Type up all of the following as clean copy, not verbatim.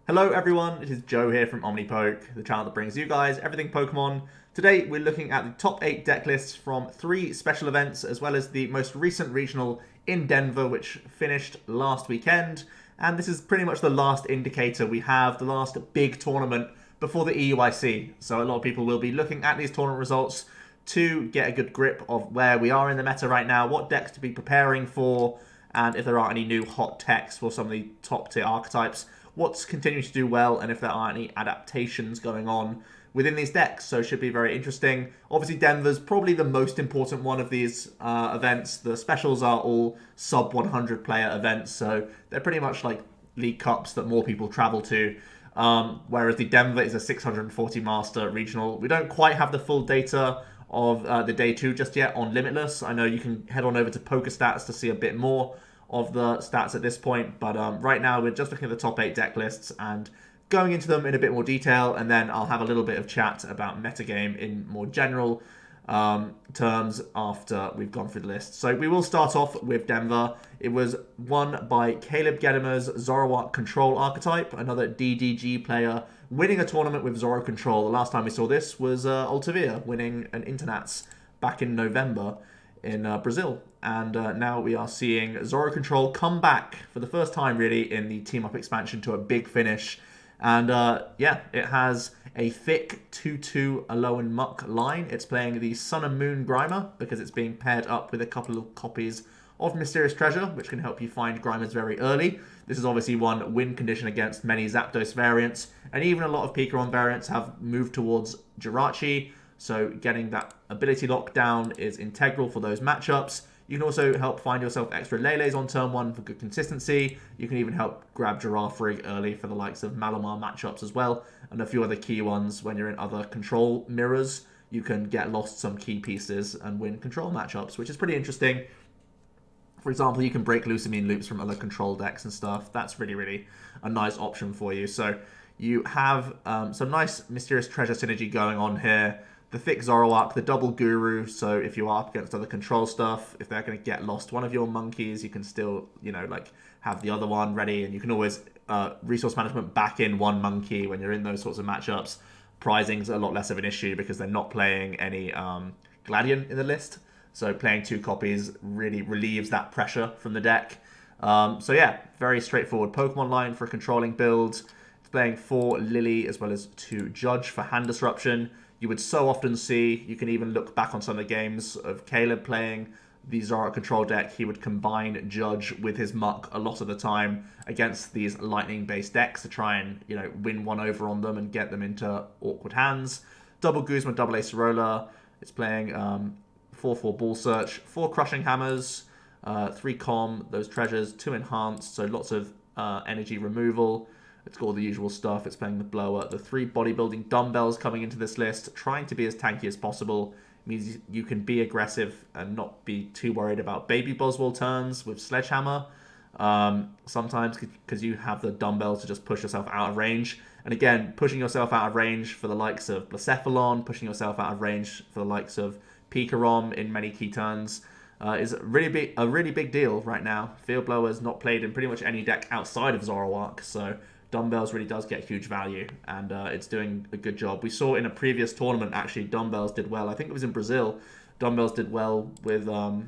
Hello everyone, it is Joe here from OmniPoke, the channel that brings you guys everything Pokemon. Today we're looking at the top 8 deck lists from 3 special events, as well as the most recent regional in Denver, which finished last weekend. And this is pretty much the last indicator we have, the last big tournament before the EUIC. So a lot of people will be looking at these tournament results to get a good grip of where we are in the meta right now, what decks to be preparing for, and if there are any new hot techs for some of the top tier archetypes, what's continuing to do well, and if there are any adaptations going on within these decks. So it should be very interesting. Obviously, Denver's probably the most important one of these events. The specials are all sub 100 player events, so they're pretty much like League Cups that more people travel to. Whereas the Denver is a 640 master regional. We don't quite have the full data of the day 2 just yet on Limitless. I know you can head on over to PokeStats to see a bit more of the stats at this point, but right now we're just looking at the top 8 deck lists and going into them in a bit more detail, and then I'll have a little bit of chat about metagame in more general terms after we've gone through the list. So we will start off with Denver. It was won by Caleb Gedimer's Zoroark Control archetype, another DDG player winning a tournament with Zoro Control. The last time we saw this was Altavia winning an Internats back in November in Brazil. And now we are seeing Zoro Control come back for the first time, really, in the Team Up expansion to a big finish. And yeah, it has a thick 2-2 Alolan Muck line. It's playing the Sun and Moon Grimer because it's being paired up with a couple of copies of Mysterious Treasure, which can help you find Grimers very early. This is obviously one win condition against many Zapdos variants, and even a lot of Pikarom variants have moved towards Jirachi, so getting that ability lockdown is integral for those matchups. You can also help find yourself extra Lele's on turn 1 for good consistency. You can even help grab Girafarig early for the likes of Malamar matchups as well, and a few other key ones when you're in other control mirrors. You can get lost some key pieces and win control matchups, which is pretty interesting. For example, you can break Lusamine loops from other control decks and stuff. That's really, really a nice option for you. So you have some nice Mysterious Treasure synergy going on here. The thick Zoroark, the double Guru, so if you are up against other control stuff, if they're going to get lost one of your monkeys, you can still, you know, like have the other one ready, and you can always resource management back in one monkey when you're in those sorts of matchups. Prizing's a lot less of an issue because they're not playing any Gladion in the list, so playing 2 copies really relieves that pressure from the deck. So yeah, very straightforward Pokemon line for controlling builds. It's playing 4 Lily as well as 2 Judge for hand disruption. You would so often see, you can even look back on some of the games of Caleb playing the Zoroark control deck. He would combine Judge with his Muck a lot of the time against these lightning-based decks to try and, you know, win one over on them and get them into awkward hands. Double Guzma, double Acerola. It's playing 4-4 Ball Search, 4 Crushing Hammers, 3 Com, those treasures, 2 Enhanced, so lots of energy removal. It's got all the usual stuff. It's playing the Blower. The 3 bodybuilding dumbbells coming into this list, trying to be as tanky as possible. It means you can be aggressive and not be too worried about baby Boswell turns with Sledgehammer. Sometimes because you have the dumbbells to just push yourself out of range. And again, pushing yourself out of range for the likes of Blacephalon, pushing yourself out of range for the likes of Pikarom in many key turns is a really big deal right now. Field Blower's not played in pretty much any deck outside of Zoroark, so Dumbbells really does get huge value, and it's doing a good job. We saw in a previous tournament, actually, Dumbbells did well. I think it was in Brazil. Dumbbells did well with a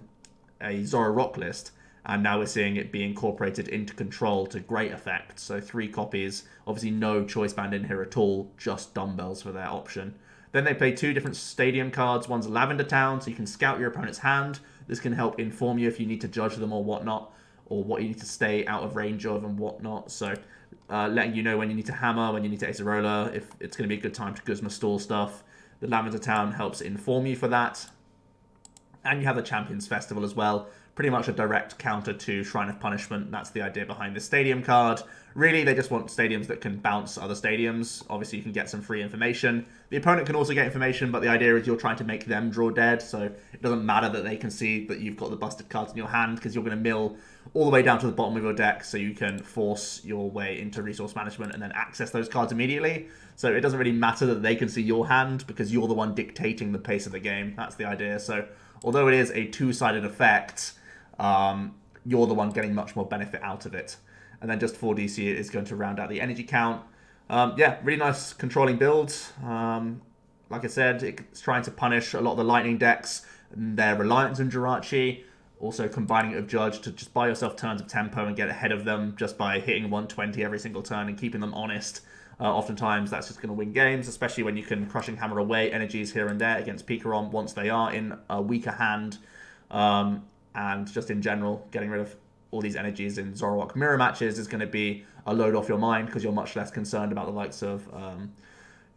Zoroark list, and now we're seeing it be incorporated into Control to great effect. So 3 copies, obviously no choice band in here at all, just Dumbbells for their option. Then they play 2 different stadium cards. One's Lavender Town, so you can scout your opponent's hand. This can help inform you if you need to judge them or whatnot, or what you need to stay out of range of and whatnot. So letting you know when you need to hammer, when you need to Acerola, if it's going to be a good time to Guzma stall stuff. The Lavender Town helps inform you for that. And you have the Champions Festival as well. Pretty much a direct counter to Shrine of Punishment. That's the idea behind the stadium card. Really, they just want stadiums that can bounce other stadiums. Obviously, you can get some free information. The opponent can also get information, but the idea is you're trying to make them draw dead. So it doesn't matter that they can see that you've got the busted cards in your hand, because you're going to mill all the way down to the bottom of your deck so you can force your way into resource management and then access those cards immediately. So it doesn't really matter that they can see your hand, because you're the one dictating the pace of the game. That's the idea. So although it is a two-sided effect, you're the one getting much more benefit out of it. and then just 4 DC is going to round out the energy count. Yeah, really nice controlling build. Like I said, it's trying to punish a lot of the lightning decks and their reliance on Jirachi. Also combining it with Judge to just buy yourself turns of tempo and get ahead of them just by hitting 120 every single turn and keeping them honest. Oftentimes that's just going to win games, especially when you can Crushing Hammer away energies here and there against Pikarom once they are in a weaker hand. And just in general, getting rid of all these energies in Zoroark mirror matches is going to be a load off your mind because you're much less concerned about the likes of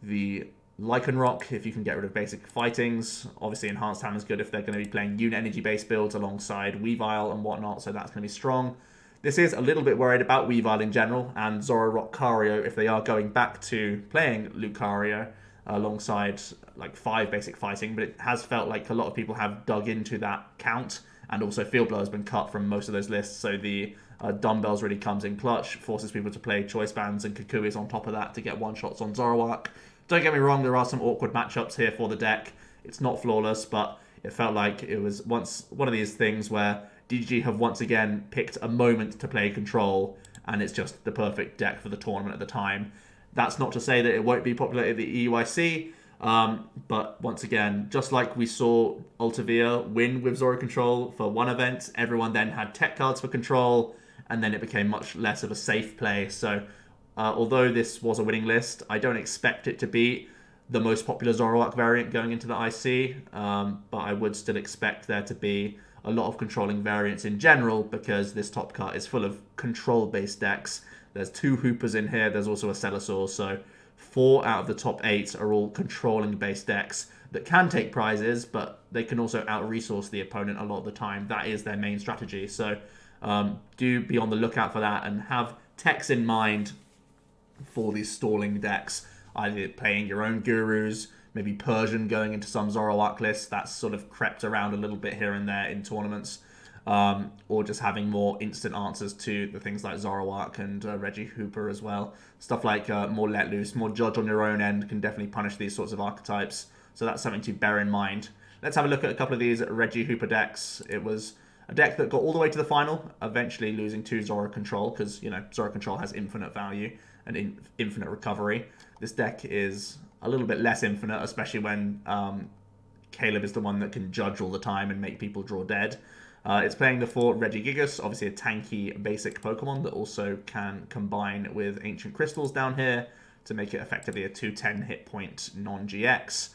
the Lycanroc if you can get rid of basic fightings. Obviously, Enhanced Hammer is good if they're going to be playing unit energy based builds alongside Weavile and whatnot, so that's going to be strong. This is a little bit worried about Weavile in general and Zoroark if they are going back to playing Lucario alongside like 5 basic fighting, but it has felt like a lot of people have dug into that count, and also Field Blow has been cut from most of those lists, so the Dumbbells really comes in clutch, forces people to play Choice Bands and Kukuis on top of that to get one-shots on Zoroark. Don't get me wrong, there are some awkward matchups here for the deck. It's not flawless, but it felt like it was once one of these things where DGG have once again picked a moment to play Control, and it's just the perfect deck for the tournament at the time. That's not to say that it won't be popular at the EUIC, but once again, just like we saw Altavia win with Zoro Control for one event, everyone then had tech cards for Control, and then it became much less of a safe play. So although this was a winning list, I don't expect it to be the most popular Zoroark variant going into the IC, but I would still expect there to be a lot of controlling variants in general because this top cut is full of control-based decks. There's 2 Hoopers in here, there's also a Celosaur, so 4 out of the top 8 are all controlling-based decks that can take prizes, but they can also out-resource the opponent a lot of the time. That is their main strategy, so do be on the lookout for that and have techs in mind for these stalling decks, either playing your own Gurus, maybe Persian going into some Zoroark lists. That's sort of crept around a little bit here and there in tournaments, or just having more instant answers to the things like Zoroark and Reggie Hooper as well. Stuff like more let loose, more Judge on your own end can definitely punish these sorts of archetypes, so that's something to bear in mind. Let's have a look at a couple of these Reggie Hooper decks. It was a deck that got all the way to the final, eventually losing to Zoro Control because, you know, Zoro Control has infinite value and infinite recovery. This deck is a little bit less infinite, especially when Caleb is the one that can judge all the time and make people draw dead. It's playing the 4 Regigigas, obviously a tanky basic Pokemon that also can combine with Ancient Crystals down here to make it effectively a 210 hit point non-GX.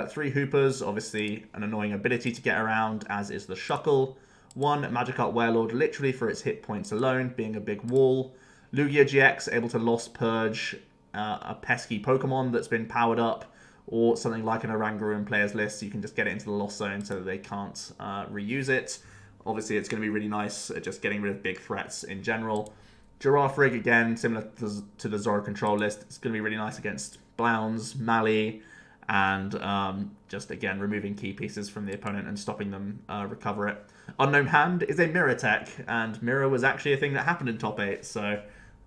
3 Hoopers, obviously an annoying ability to get around, as is the Shuckle. 1 Magikarp Warlord, literally for its hit points alone, being a big wall. Lugia GX, able to Lost Purge a pesky Pokemon that's been powered up, or something like an Oranguru in players list, so you can just get it into the Lost Zone so that they can't reuse it. Obviously, it's going to be really nice at just getting rid of big threats in general. Giraffe Rig, again, similar to the Zoro Control list. It's going to be really nice against Blounce, Mally, and just, again, removing key pieces from the opponent and stopping them recover it. Unknown Hand is a mirror tech, and mirror was actually a thing that happened in top 8, so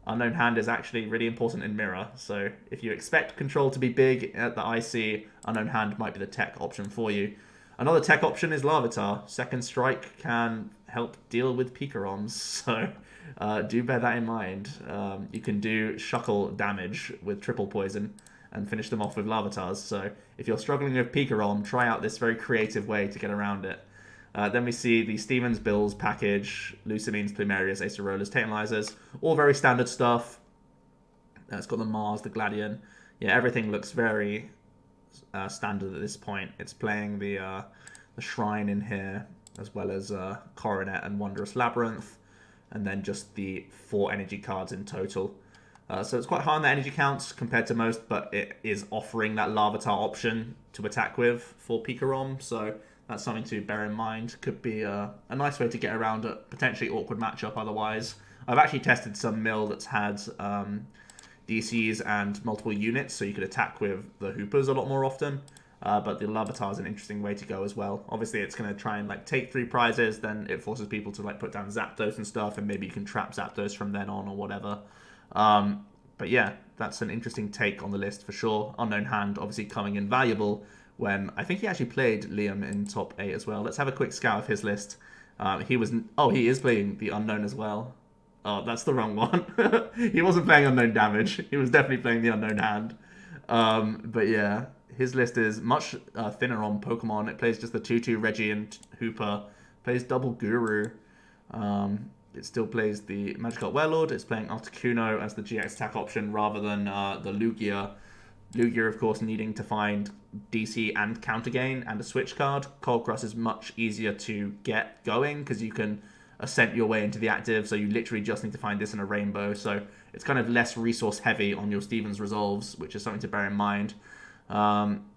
Unknown Hand is actually really important in mirror. So if you expect control to be big at the IC, Unknown Hand might be the tech option for you. Another tech option is Larvitar. Second Strike can help deal with Pikaroms, so do bear that in mind. You can do Shuckle damage with triple poison and finish them off with Larvitars. So if you're struggling with Pikarom, try out this very creative way to get around it. Then we see the Stevens Bills package, Lucamines, Plumerias, Acerolas, Tantalizers, all very standard stuff. It's got the Mars, the Gladion. Yeah, everything looks very standard at this point. It's playing the Shrine in here, as well as Coronet and Wondrous Labyrinth, and then just the 4 energy cards in total. So it's quite high on the energy counts compared to most, but it is offering that Larvitar option to attack with for Pikarom, so that's something to bear in mind. Could be a nice way to get around a potentially awkward matchup otherwise. I've actually tested some mill that's had DCs and multiple units, so you could attack with the Hoopers a lot more often. But the Larvitar is an interesting way to go as well. Obviously, it's going to try and like take 3 prizes, then it forces people to like put down Zapdos and stuff, and maybe you can trap Zapdos from then on or whatever. But yeah, that's an interesting take on the list for sure. Unknown Hand obviously coming in valuable when I think he actually played Liam in top 8 as well. Let's have a quick scout of his list. He is playing the Unknown as well. Oh, that's the wrong one. He wasn't playing Unknown Damage. He was definitely playing the Unknown Hand. But yeah, his list is much thinner on Pokemon. It plays just the 2/2 Reggie and Hooper. Plays double Guru. It still plays the Magikarp Warlord. It's playing Articuno as the GX attack option rather than the Lugia. Lugia, of course, needing to find DC and counter gain and a switch card. Cold Cross is much easier to get going because you can ascent your way into the active, so you literally just need to find this in a rainbow. So it's kind of less resource heavy on your Stevens resolves, which is something to bear in mind.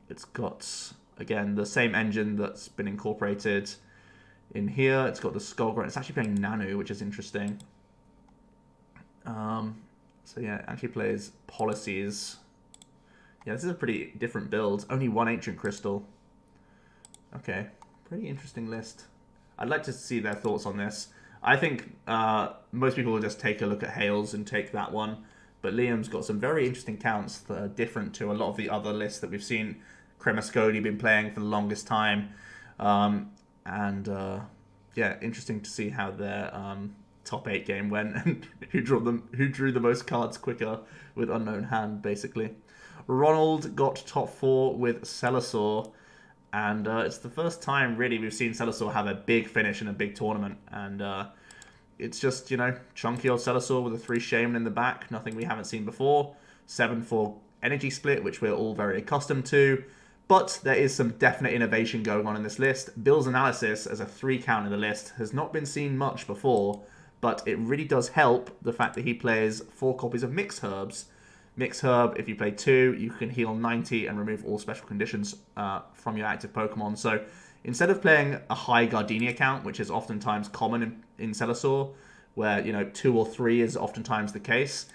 It's got, again, the same engine that's been incorporated in here. It's got the Skullgrunt. It's actually playing Nanu, which is interesting. So yeah, it actually plays Policies. Yeah, this is a pretty different build. Only one Ancient Crystal. Okay, pretty interesting list. I'd like to see their thoughts on this. I think most people will just take a look at Hales and take that one. But Liam's got some very interesting counts that are different to a lot of the other lists that we've seen Cremascoli been playing for the longest time. Yeah, interesting to see how their top 8 game went and who drew the most cards quicker with Unknown Hand, basically. Ronald got top 4 with Celasaur, and it's the first time really we've seen Celasaur have a big finish in a big tournament, and it's just, you know, chunky old Celasaur with a 3 Shaman in the back, nothing we haven't seen before. 7/4 energy split, which we're all very accustomed to, but there is some definite innovation going on in this list. Bill's analysis as a 3 count in the list has not been seen much before, but it really does help the fact that he plays 4 copies of Mixed Herbs. Mixed Herb, if you play 2, you can heal 90 and remove all special conditions from your active Pokemon. So instead of playing a high Gardenia count, which is oftentimes common in Celasaur, where, you know, 2 or 3 is oftentimes the case,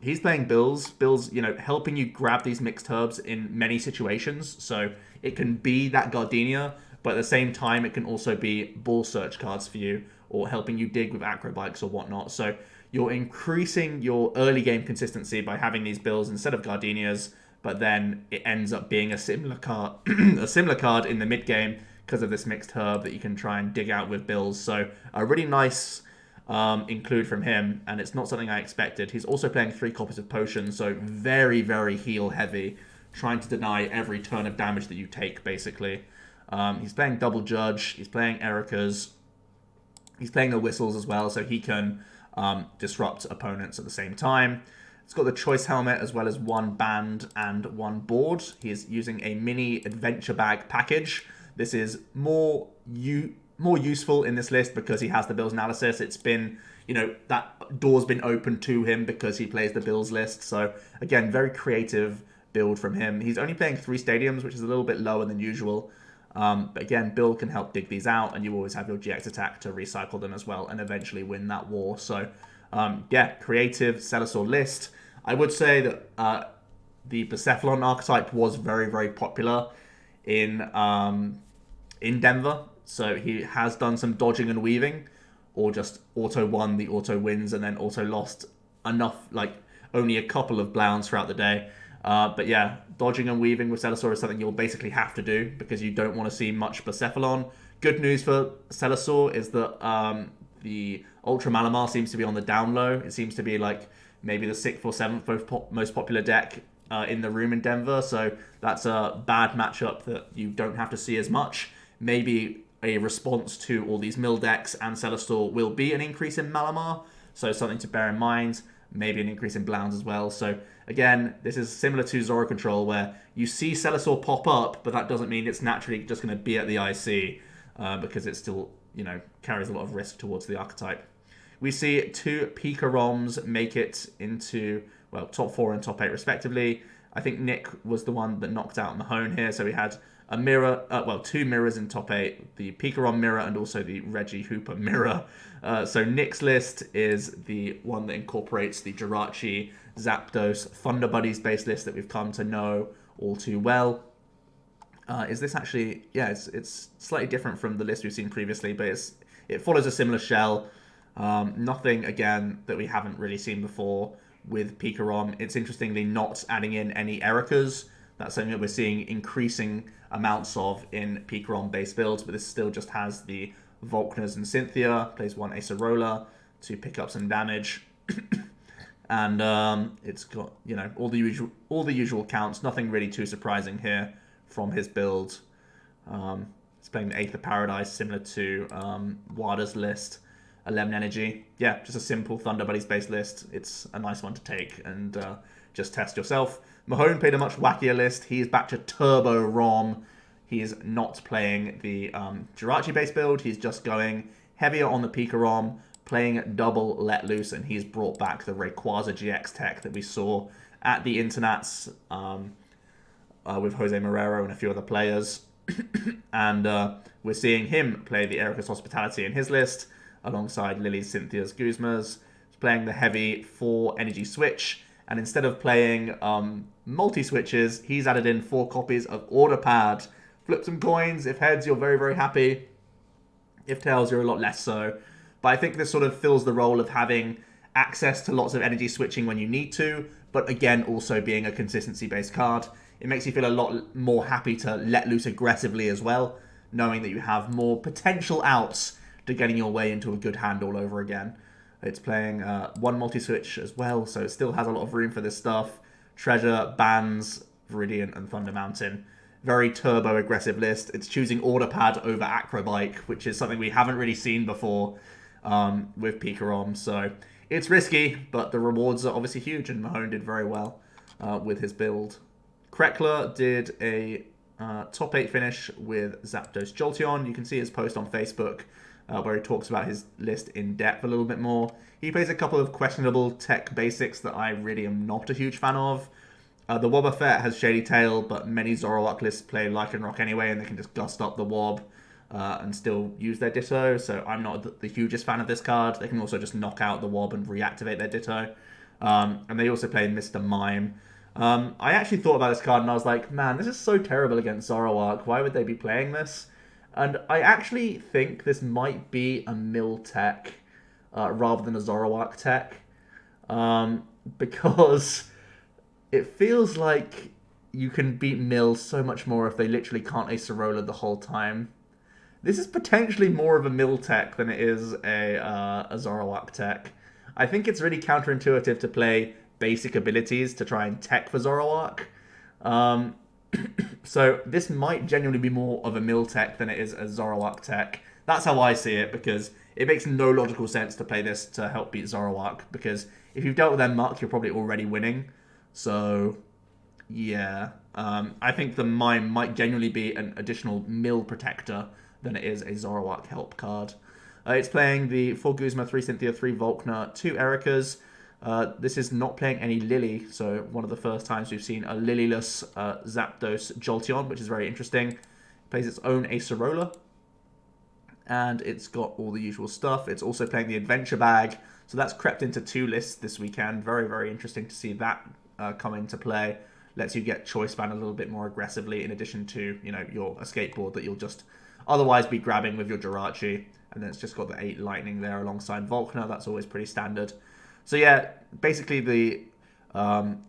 he's playing Bills. Bills, you know, helping you grab these Mixed Herbs in many situations. So it can be that Gardenia, but at the same time, it can also be ball search cards for you, or helping you dig with Acrobikes or whatnot. So you're increasing your early game consistency by having these Bills instead of Gardenias, but then it ends up being a similar card, a similar card in the mid game because of this Mixed Herb that you can try and dig out with Bills. So a really nice include from him, and it's not something I expected. He's also playing 3 copies of Potion, so very, very heal heavy, trying to deny every turn of damage that you take, basically. He's playing Double Judge, he's playing Erika's, he's playing the Whistles as well, so he can disrupt opponents at the same time. It's got the Choice Helmet as well as 1 band and 1 board. He is using a mini Adventure Bag package. This is more useful in this list because he has the Bills analysis. It's been, you know, that door's been open to him because he plays the Bills list. So again, very creative build from him. He's only playing 3 stadiums, which is a little bit lower than usual. But again, Bill can help dig these out, and you always have your GX attack to recycle them as well and eventually win that war. So, yeah, creative Celasaur list. I would say that the Percephalon archetype was very, very popular in Denver. So he has done some dodging and weaving, or just auto won the auto wins and then auto lost enough, like only a couple of Blounds throughout the day. But yeah, dodging and weaving with Celasaur is something you'll basically have to do because you don't want to see much Percephalon. Good news for Celasaur is that the Ultra Malamar seems to be on the down low. It seems to be like maybe the 6th or 7th most popular deck in the room in Denver. So that's a bad matchup that you don't have to see as much. Maybe a response to all these mill decks and Celasaur will be an increase in Malamar. So something to bear in mind. Maybe an increase in Blounds as well. So again, this is similar to Zoro Control, where you see Celasaur pop up, but that doesn't mean it's naturally just going to be at the IC because it still, you know, carries a lot of risk towards the archetype. We see 2 Pika ROMs make it into, well, top 4 and top 8 respectively. I think Nick was the one that knocked out Mahone here, so we had a mirror, 2 mirrors in top 8, the Pika ROM mirror and also the Reggie Hooper mirror. So Nick's list is the one that incorporates the Jirachi, Zapdos, Thunder Buddies base list that we've come to know all too well. Is this actually, yeah, it's slightly different from the list we've seen previously, but it follows a similar shell. Nothing, again, that we haven't really seen before with Pika ROM. It's interestingly not adding in any Ericas. That's something that we're seeing increasing amounts of in Pika ROM base builds, but this still just has the Volkners and Cynthia, plays 1 Acerola, to pick up some damage. And it's got, you know, all the usual counts. Nothing really too surprising here from his build. It's playing the Aether Paradise, similar to Wada's list. 11 energy. Yeah, just a simple Thunder Buddies based list. It's a nice one to take and just test yourself. Mahone played a much wackier list. He's back to Turbo Rom. He is not playing the Jirachi based build. He's just going heavier on the Pika Rom, playing double Let Loose, and he's brought back the Rayquaza GX tech that we saw at the Internats with Jose Marrero and a few other players. And we're seeing him play the Erika's Hospitality in his list, alongside Lily's, Cynthia's, Guzma's. He's playing the heavy 4 energy switch, and instead of playing multi-switches, he's added in 4 copies of Order Pad. Flip some coins. If heads, you're very, very happy. If tails, you're a lot less so. But I think this sort of fills the role of having access to lots of energy switching when you need to, but again, also being a consistency-based card. It makes you feel a lot more happy to let loose aggressively as well, knowing that you have more potential outs to getting your way into a good hand all over again. It's playing 1 multi-switch as well, so it still has a lot of room for this stuff. Treasure, Bans, Viridian, and Thunder Mountain. Very turbo-aggressive list. It's choosing Order Pad over Acrobike, which is something we haven't really seen before with Pika Rom. So it's risky, but the rewards are obviously huge, and Mahone did very well with his build. Krekler did a top 8 finish with Zapdos Jolteon. You can see his post on Facebook where he talks about his list in depth a little bit more. He plays a couple of questionable tech basics that I really am not a huge fan of. The Wobbuffet has Shady Tail, but many Zoroark lists play Lycanroc anyway, and they can just gust up the Wob and still use their Ditto, so I'm not the hugest fan of this card. They can also just knock out the Wob and reactivate their Ditto. And they also play Mr. Mime. I actually thought about this card and I was like, man, this is so terrible against Zoroark. Why would they be playing this? And I actually think this might be a Mill tech rather than a Zoroark tech. Because it feels like you can beat Mill so much more if they literally can't Acerola the whole time. This is potentially more of a Mill tech than it is a Zoroark tech. I think it's really counterintuitive to play basic abilities to try and tech for Zoroark. So this might genuinely be more of a Mill tech than it is a Zoroark tech. That's how I see it, because it makes no logical sense to play this to help beat Zoroark, because if you've dealt with their Muck, you're probably already winning. So, yeah. I think the Mime might genuinely be an additional Mill protector than it is a Zoroark help card. It's playing the 4 Guzma, 3 Cynthia, 3 Volkner, 2 Erikas. This is not playing any Lily, so one of the first times we've seen a Lilyless Zapdos Jolteon, which is very interesting. It plays its own Acerola, and it's got all the usual stuff. It's also playing the Adventure Bag, so that's crept into 2 lists this weekend. Very, very interesting to see that come into play. Lets you get Choice Band a little bit more aggressively, in addition to, you know, your Escape Board that you'll just otherwise be grabbing with your Jirachi. And then it's just got the 8 Lightning there alongside Volkner. That's always pretty standard. So yeah, basically the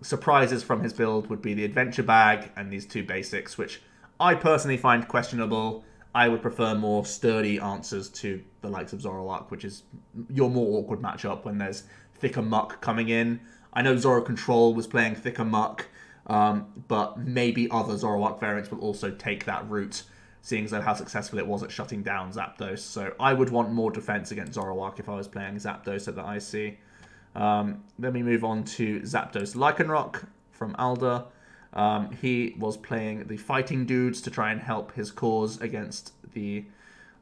surprises from his build would be the Adventure Bag and these 2 basics, which I personally find questionable. I would prefer more sturdy answers to the likes of Zoroark, which is your more awkward matchup when there's thicker Muck coming in. I know Zoro Control was playing thicker Muck, but maybe other Zoroark variants will also take that route, seeing as though how successful it was at shutting down Zapdos. So I would want more defense against Zoroark if I was playing Zapdos at the IC. Then we move on to Zapdos Lycanroc from Alda. He was playing the Fighting Dudes to try and help his cause against the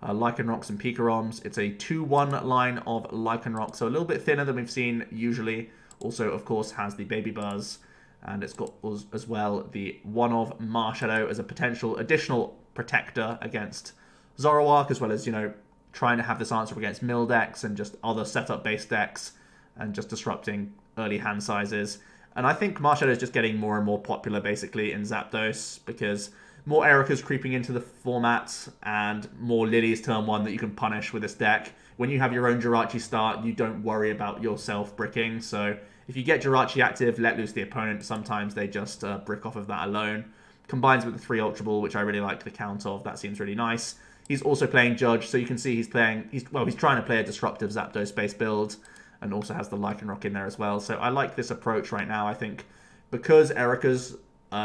Lycanrocs and Pikaroms. It's a 2-1 line of Lycanroc, so a little bit thinner than we've seen usually. Also, of course, has the Baby Buzz, and it's got as well the one of Marshadow as a potential additional protector against Zoroark, as well as, you know, trying to have this answer against Mill decks and just other setup-based decks, and just disrupting early hand sizes. And I think Marshadow is just getting more and more popular, basically, in Zapdos, because more Erica's creeping into the format, and more Lily's turn 1 that you can punish with this deck. When you have your own Jirachi start, you don't worry about yourself bricking, so if you get Jirachi active, let loose the opponent. Sometimes they just brick off of that alone. Combines with the 3 Ultra Ball, which I really like the count of. That seems really nice. He's also playing Judge, so you can see he's trying to play a disruptive Zapdos-based build, and also has the Lycanroc in there as well. So I like this approach right now. I think because Erica's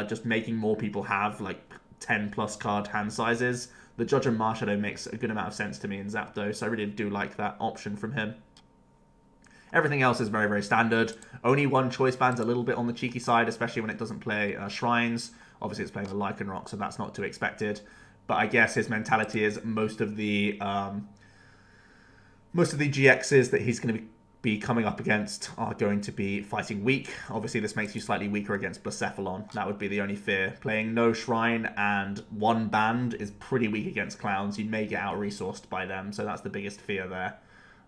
just making more people have like 10 plus card hand sizes, the Judge and Marshadow makes a good amount of sense to me in Zapdos. I really do like that option from him. Everything else is very, very standard. Only one choice band's a little bit on the cheeky side, especially when it doesn't play Shrines. Obviously, it's playing a Lycanroc, so that's not too expected. But I guess his mentality is most of the GXs that he's going to be coming up against are going to be fighting weak. Obviously, this makes you slightly weaker against Blacephalon. That would be the only fear. Playing no Shrine and one band is pretty weak against Clowns. You may get out-resourced by them, so that's the biggest fear there.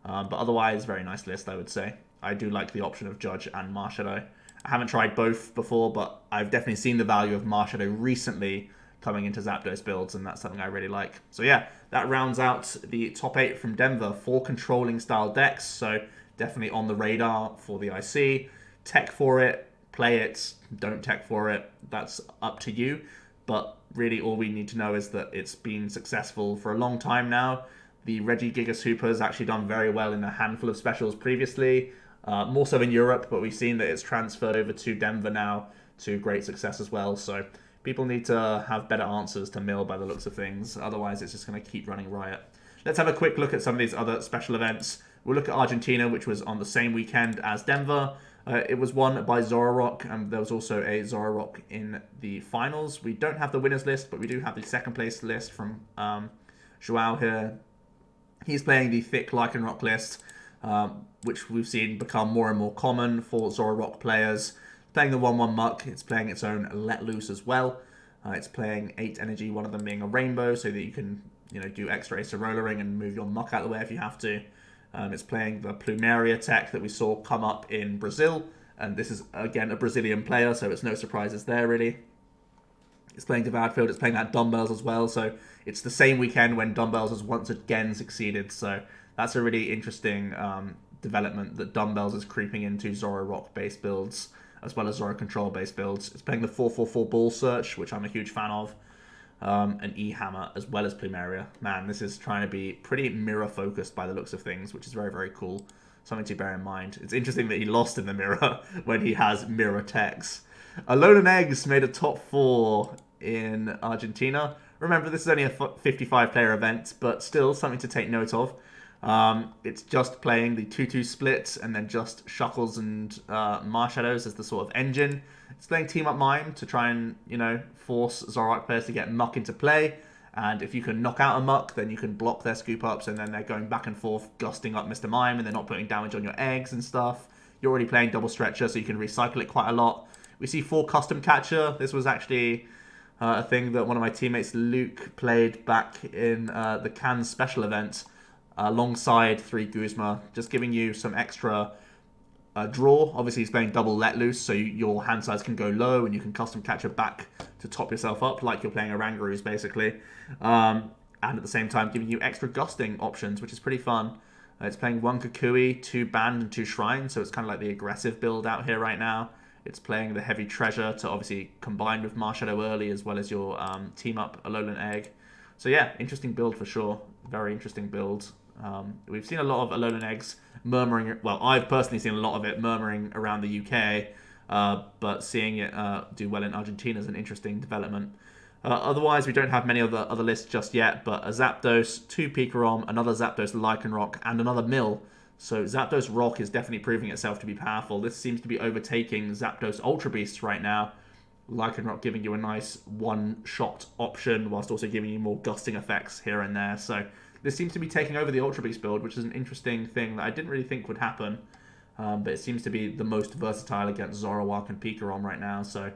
But otherwise, very nice list, I would say. I do like the option of Judge and Marshadow. I haven't tried both before, but I've definitely seen the value of Marshadow recently coming into Zapdos builds, and that's something I really like. So yeah, that rounds out the top 8 from Denver. 4 controlling style decks, so definitely on the radar for the IC. Tech for it, play it, don't tech for it. That's up to you. But really all we need to know is that it's been successful for a long time now. The Regigigas Hooper has actually done very well in a handful of specials previously. More so in Europe, but we've seen that it's transferred over to Denver now to great success as well. So people need to have better answers to mill by the looks of things. Otherwise, it's just going to keep running riot. Let's have a quick look at some of these other special events. We'll look at Argentina, which was on the same weekend as Denver. It was won by Zoroark, and there was also a Zoroark in the finals. We don't have the winners list, but we do have the second place list from Joao here. He's playing the thick Lycanroc list, which we've seen become more and more common for Zoroark players. Playing the 1/1 Muck, it's playing its own Let Loose as well. It's playing 8 energy, one of them being a rainbow, so that you can do extra Ace of Rollering and move your Muck out of the way if you have to. It's playing the Plumeria tech that we saw come up in Brazil, and this is, again, a Brazilian player, so it's no surprises there, really. It's playing Devoured Field, it's playing that Dumbbells as well, so it's the same weekend when Dumbbells has once again succeeded, so that's a really interesting development that Dumbbells is creeping into Zoroark-based builds, as well as Zoro Control-based builds. It's playing the 4/4/4 Ball Search, which I'm a huge fan of, and E-Hammer, as well as Plumeria. Man, this is trying to be pretty mirror-focused by the looks of things, which is very, very cool. Something to bear in mind. It's interesting that he lost in the mirror when he has mirror techs. Alolan Eggs made a top 4 in Argentina. Remember, this is only a 55-player event, but still something to take note of. It's just playing the 2/2 split, and then just Shuckles and Marshadows as the sort of engine. It's playing Team Up Mime to try and, force Zoroark players to get Muck into play. And if you can knock out a Muck, then you can block their scoop ups, and then they're going back and forth, gusting up Mr. Mime, and they're not putting damage on your eggs and stuff. You're already playing Double Stretcher, so you can recycle it quite a lot. We see 4 Custom Catcher. This was actually a thing that one of my teammates, Luke, played back in the Cannes special event alongside 3 Guzma, just giving you some extra draw. Obviously, he's playing double Let Loose, so your hand size can go low, and you can Custom Catcher back to top yourself up, like you're playing a Rangaroos, basically. And at the same time, giving you extra gusting options, which is pretty fun. It's playing 1 Kukui, 2 Band, and 2 Shrine, so it's kind of like the aggressive build out here right now. It's playing the Heavy Treasure to obviously combine with Marshadow early, as well as your team up Alolan Egg. So yeah, interesting build for sure. Very interesting build. We've seen a lot of Alolan Eggs murmuring. Well, I've personally seen a lot of it murmuring around the UK, but seeing it do well in Argentina is an interesting development. Otherwise, we don't have many other lists just yet, but a Zapdos, 2 Pikarom, another Zapdos Lycanroc, and another Mill. So Zapdos Rock is definitely proving itself to be powerful. This seems to be overtaking Zapdos Ultra Beasts right now. Lycanroc giving you a nice one-shot option, whilst also giving you more gusting effects here and there. So this seems to be taking over the Ultra Beast build, which is an interesting thing that I didn't really think would happen. But it seems to be the most versatile against Zoroark and Pikarom right now. So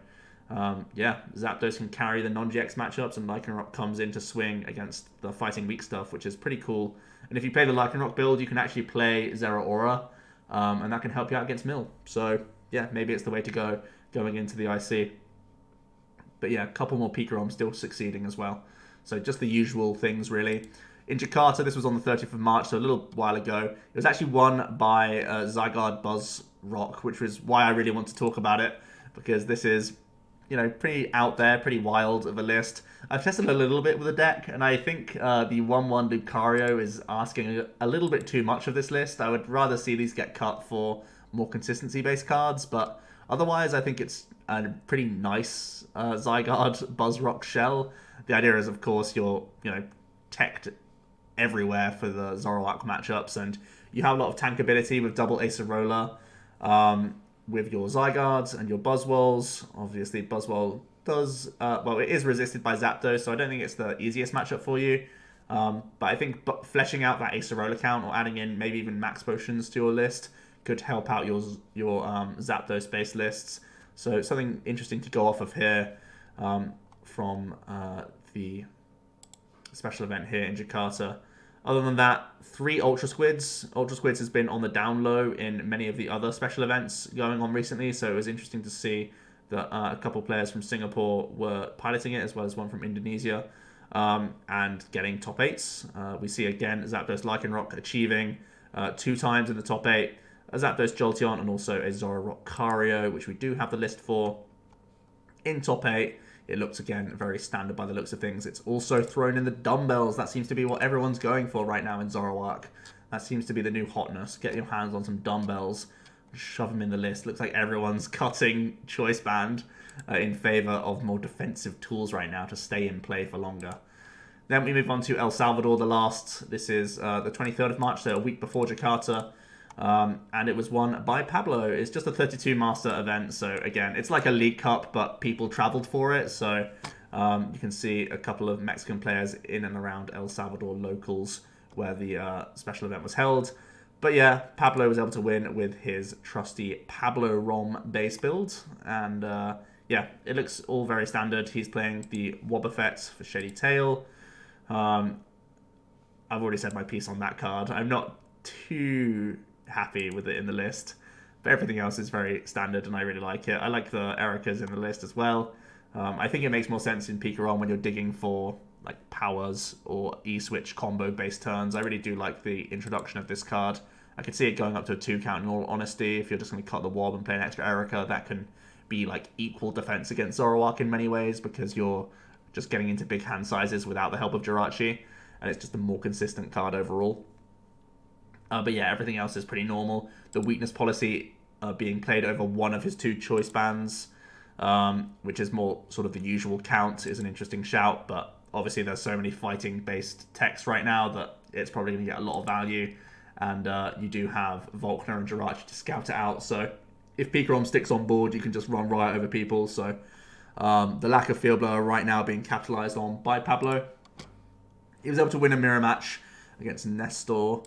yeah, Zapdos can carry the non-GX matchups, and Lycanroc comes in to swing against the fighting weak stuff, which is pretty cool. And if you play the Lycanroc build, you can actually play Zeraora, and that can help you out against Mill. So yeah, maybe it's the way to go going into the IC. But yeah, a couple more Pikarom still succeeding as well. So just the usual things, really. In Jakarta, this was on the 30th of March, so a little while ago. It was actually won by Zygarde Buzzrock, which was why I really want to talk about it, because this is you know, pretty out there, pretty wild of a list. I've tested a little bit with the deck, and I think the 1/1 Lucario is asking a little bit too much of this list. I would rather see these get cut for more consistency-based cards, but otherwise I think it's a pretty nice Zygarde Buzzrock shell. The idea is, of course, you're, you know, teched everywhere for the Zoroark matchups, and you have a lot of tank ability with double Acerola, with your Zygardes and your Buzzwoles. Obviously, Buzzwole does, well, it is resisted by Zapdos, so I don't think it's the easiest matchup for you. But I think fleshing out that Acerola count or adding in maybe even Max Potions to your list could help out your Zapdos-based lists. So something interesting to go off of here from the special event here in Jakarta. Other than that, 3 Ultra Squids. Ultra Squids has been on the down low in many of the other special events going on recently, so it was interesting to see that a couple players from Singapore were piloting it, as well as one from Indonesia, and getting top 8s. We see again Zapdos Lycanroc achieving 2 times in the top 8, a Zapdos Jolteon, and also a Zoroark, which we do have the list for in top 8. It looks, again, very standard by the looks of things. It's also thrown in the dumbbells. That seems to be what everyone's going for right now in Zoroark. That seems to be the new hotness. Get your hands on some dumbbells. Shove them in the list. Looks like everyone's cutting Choice Band in favor of more defensive tools right now to stay in play for longer. Then we move on to El Salvador, the last. This is the 23rd of March, so a week before Jakarta. And it was won by Pablo. It's just a 32 master event, so again, it's like a League Cup, but people traveled for it, so you can see a couple of Mexican players in and around El Salvador locals where the special event was held. But yeah, Pablo was able to win with his trusty Pablo Rom base build, and yeah, it looks all very standard. He's playing the Wobbuffet for Shady Tail. I've already said my piece on that card. I'm not too happy with it in the list, but everything else is very standard and I really like it. I like the Ericas in the list as well. I think it makes more sense in Pikarom when you're digging for like powers or E-switch combo based turns. I really do like the introduction of this card. I could see it going up to a 2 count in all honesty. If you're just going to cut the Wob and play an extra Erica, that can be like equal defense against Zoroark in many ways because you're just getting into big hand sizes without the help of Jirachi, and it's just a more consistent card overall. But yeah, everything else is pretty normal. The weakness policy being played over one of his 2 choice bands, which is more sort of the usual count, is an interesting shout. But obviously there's so many fighting-based techs right now that it's probably going to get a lot of value. And you do have Volkner and Jirachi to scout it out. So if Pikarom sticks on board, you can just run riot over people. So the lack of Field Blower right now being capitalized on by Pablo. He was able to win a mirror match against Nestor,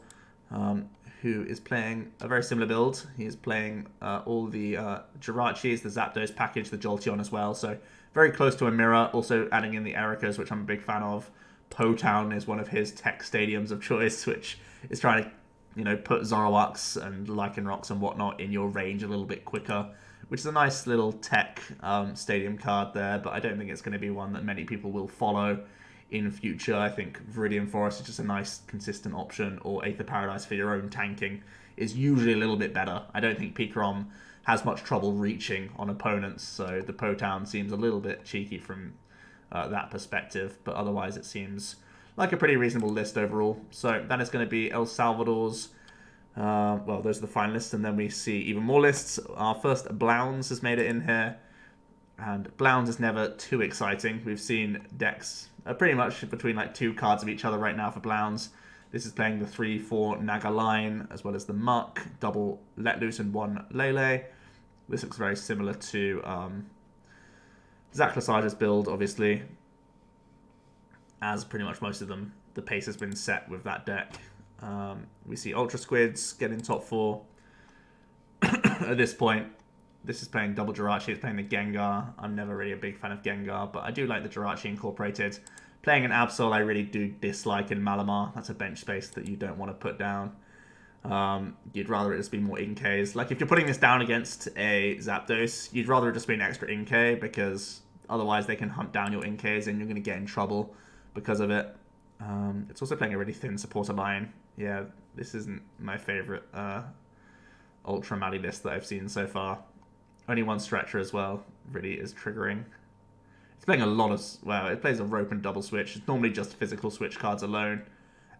who is playing a very similar build. He's playing all the Jirachis, the Zapdos package, the Jolteon as well. So very close to a mirror. Also adding in the Ericas, which I'm a big fan of. Po-Town is one of his tech stadiums of choice, which is trying to, you know, put Zoroarks and Lycanrocs and whatnot in your range a little bit quicker, which is a nice little tech stadium card there, but I don't think it's going to be one that many people will follow in future. I think Viridian Forest is just a nice, consistent option, or Aether Paradise for your own tanking is usually a little bit better. I don't think Pikarom has much trouble reaching on opponents, so the Po-Town seems a little bit cheeky from that perspective, but otherwise it seems like a pretty reasonable list overall. So that is going to be El Salvador's, well, those are the finalists, and then we see even more lists. Our first Blounds has made it in here, and Blounds is never too exciting. We've seen decks pretty much between like 2 cards of each other right now for Blounds. This is playing the 3/4 Naga line, as well as the Muck, double Let Loose and 1 Lele. This looks very similar to Zach Lasage's build, obviously, as pretty much most of them. The pace has been set with that deck. We see Ultra Squids getting top 4 at this point. This is playing double Jirachi, it's playing the Gengar. I'm never really a big fan of Gengar, but I do like the Jirachi incorporated. Playing an Absol I really do dislike in Malamar. That's a bench space that you don't want to put down. You'd rather it just be more Inkays. Like if you're putting this down against a Zapdos, you'd rather it just be an extra Inkay, because otherwise they can hunt down your Inkays and you're going to get in trouble because of it. It's also playing a really thin supporter line. Yeah, this isn't my favourite Ultra Mally list that I've seen so far. Only one stretcher as well really is triggering. It's playing a lot of... Well, it plays a rope and double switch. It's normally just physical switch cards alone.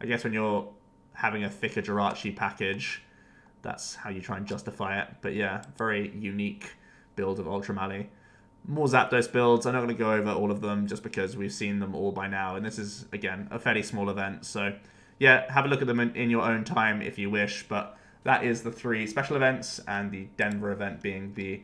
I guess when you're having a thicker Jirachi package, that's how you try and justify it. But yeah, very unique build of Ultra Mally. More Zapdos builds. I'm not going to go over all of them just because we've seen them all by now. And this is, again, a fairly small event. So yeah, have a look at them in your own time if you wish. But that is the 3 special events, and the Denver event being the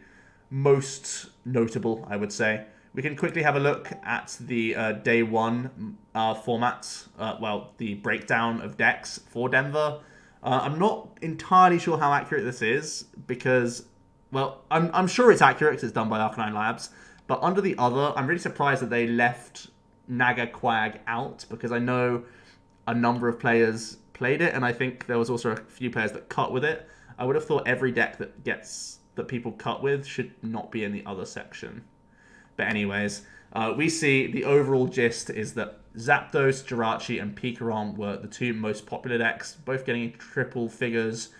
most notable, I would say. We can quickly have a look at the day 1 format. Well, the breakdown of decks for Denver. I'm not entirely sure how accurate this is because... Well, I'm sure it's accurate because it's done by Arcanine Labs. But under the other, I'm really surprised that they left Naga Quag out, because I know a number of players played it, and I think there was also a few players that cut with it. I would have thought every deck that people cut with should not be in the other section. But anyways, we see the overall gist is that Zapdos, Jirachi, and Pikarom were the 2 most popular decks, both getting triple figures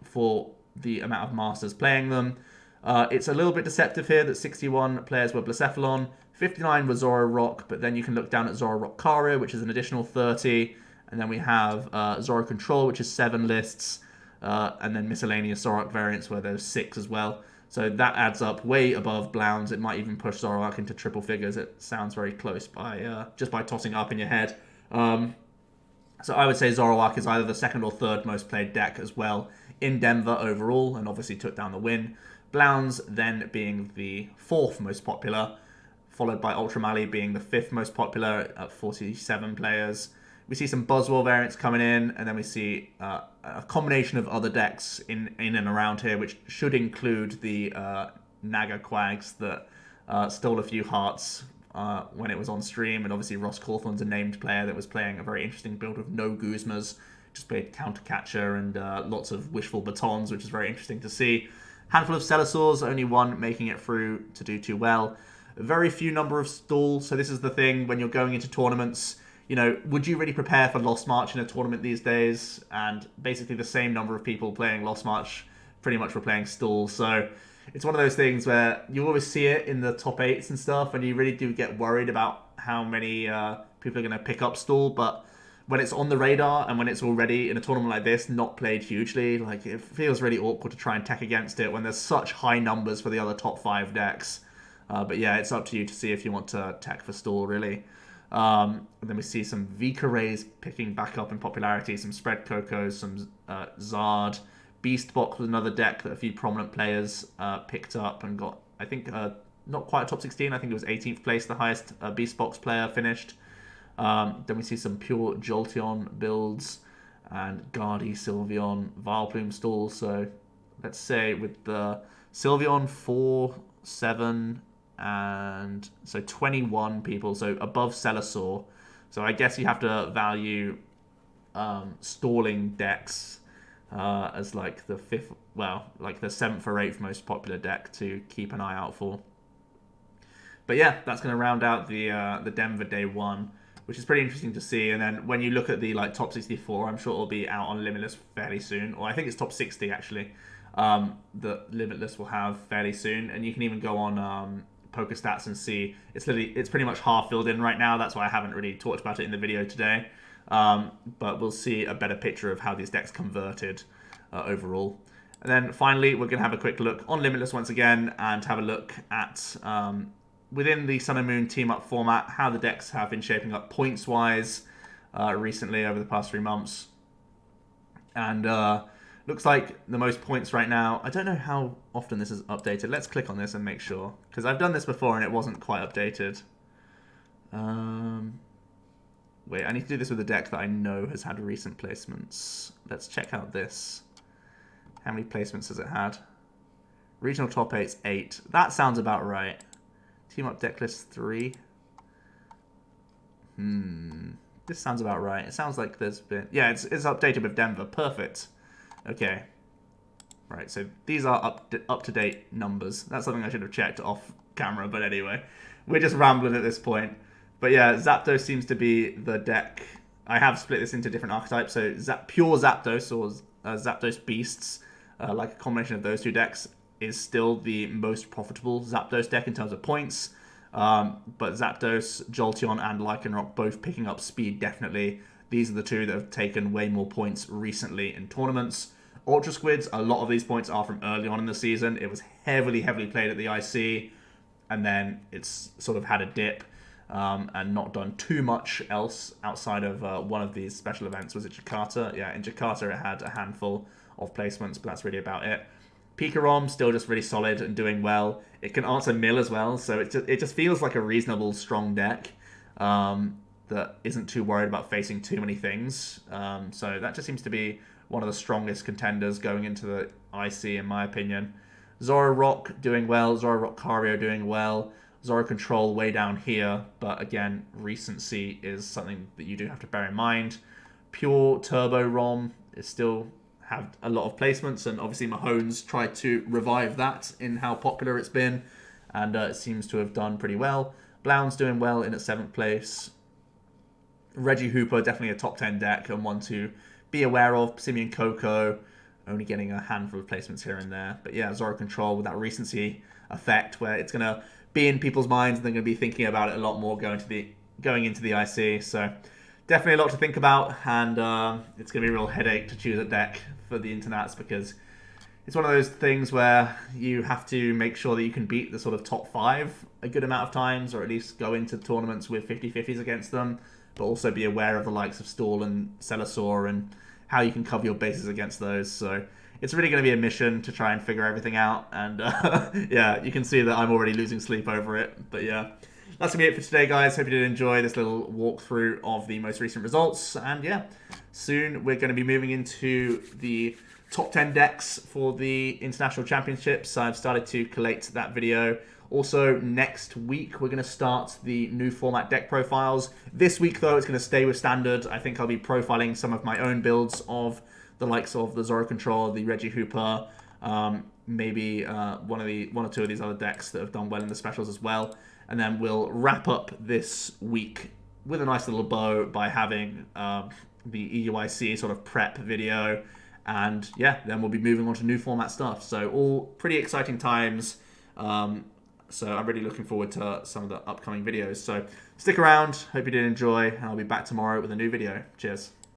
for the amount of masters playing them. It's a little bit deceptive here that 61 players were Blacephalon, 59 were Zoroark, but then you can look down at Zoroark Karia, which is an additional 30, and then we have Zoro Control, which is 7 lists, and then miscellaneous Zoroark variants where there's 6 as well. So that adds up way above Blounds. It might even push Zoroark into triple figures. It sounds very close by just by tossing it up in your head. So I would say Zoroark is either the 2nd or 3rd most played deck as well in Denver overall, and obviously took down the win. Blounds then being the 4th most popular, followed by Ultra Mally being the 5th most popular at 47 players. We see some Buzzwole variants coming in, and then we see a combination of other decks in and around here, which should include the Naga Quags that stole a few hearts when it was on stream, and obviously Ross Cawthorn's a named player that was playing a very interesting build with no Guzmas, just played Counter Catcher and lots of Wishful Batons, which is very interesting to see. Handful of Stellasaurs, only one making it through to do too well. Very few number of stalls, so this is the thing when you're going into tournaments. You know, would you really prepare for Lost March in a tournament these days? And basically the same number of people playing Lost March pretty much were playing stalls. So it's one of those things where you always see it in the top 8s and stuff, and you really do get worried about how many people are going to pick up stall. But when it's on the radar and when it's already in a tournament like this, not played hugely, like it feels really awkward to try and tech against it when there's such high numbers for the other top 5 decks. But yeah, it's up to you to see if you want to tech for stall, really. And then we see some Vika Rays picking back up in popularity, some Spread Cocos, some Zard. Beast Box was another deck that a few prominent players picked up and got, I think, not quite a top 16. I think it was 18th place, the highest Beast Box player finished. Then we see some pure Jolteon builds and Guardy, Sylveon, Vileplume stalls. So let's say with the Sylveon 4, 7, and so 21 people, so above Celosaur. So I guess you have to value stalling decks as like the 5th, well, like the 7th or 8th most popular deck to keep an eye out for. But yeah, that's going to round out the Denver Day 1, which is pretty interesting to see. And then when you look at the like top 64, I'm sure it'll be out on Limitless fairly soon, or I think it's top 60 actually. That Limitless will have fairly soon, and you can even go on PokeStats and see it's pretty much half filled in right now. That's why I haven't really talked about it in the video today. But we'll see a better picture of how these decks converted overall. And then finally, we're going to have a quick look on Limitless once again and have a look at within the Sun and Moon team up format, how the decks have been shaping up points wise recently over the past 3 months. And looks like the most points right now. I don't know how often this is updated. Let's click on this and make sure, because I've done this before and it wasn't quite updated. Wait, I need to do this with a deck that I know has had recent placements. Let's check out this. How many placements has it had? Regional top 8's 8. That sounds about right. Team up Decklist 3. This sounds about right. It sounds like there's been... Yeah, it's updated with Denver. Perfect. Okay. Right, so these are up-to-date numbers. That's something I should have checked off camera, but anyway. We're just rambling at this point. But yeah, Zapdos seems to be the deck. I have split this into different archetypes. So pure Zapdos or Zapdos Beasts, like a combination of those 2 decks, is still the most profitable Zapdos deck in terms of points. But Zapdos, Jolteon, and Lycanroc both picking up speed definitely. These are the two that have taken way more points recently in tournaments. Ultra Squids, a lot of these points are from early on in the season. It was heavily played at the IC, and then it's sort of had a dip and not done too much else outside of one of these special events. Was it Jakarta? Yeah, in Jakarta it had a handful of placements, but that's really about it. Pikarom still just really solid and doing well. It can answer Mill as well, so it just feels like a reasonable, strong deck that isn't too worried about facing too many things. So that just seems to be one of the strongest contenders going into the IC, in my opinion. Zoroark doing well. Zoroark Cario doing well. Zoro Control way down here, but again, recency is something that you do have to bear in mind. Pure Turbo Rom is still have a lot of placements, and obviously Mahone's tried to revive that in how popular it's been, and it seems to have done pretty well. Blound's doing well in at 7th place. Reggie Hooper, definitely a top 10 deck and one to be aware of. Simeon Coco, only getting a handful of placements here and there. But yeah, Zoro Control with that recency effect where it's going to be in people's minds and they're going to be thinking about it a lot more going into the IC. So definitely a lot to think about, and it's going to be a real headache to choose a deck for the internets because it's one of those things where you have to make sure that you can beat the sort of top 5 a good amount of times, or at least go into tournaments with 50-50s against them, but also be aware of the likes of Stall and Celasaur and how you can cover your bases against those. So it's really going to be a mission to try and figure everything out, and yeah, you can see that I'm already losing sleep over it. But yeah, that's going to be it for today, guys. Hope you did enjoy this little walkthrough of the most recent results, and yeah, soon we're going to be moving into the top 10 decks for the International Championships. I've started to collate that video. Also, next week, we're going to start the new format deck profiles. This week, though, it's going to stay with standard. I think I'll be profiling some of my own builds of the likes of the Zoro Control, the Reggie Hooper, maybe one or two of these other decks that have done well in the specials as well. And then we'll wrap up this week with a nice little bow by having the EUIC sort of prep video. And yeah, then we'll be moving on to new format stuff. So all pretty exciting times. So I'm really looking forward to some of the upcoming videos. So stick around. Hope you did enjoy. And I'll be back tomorrow with a new video. Cheers.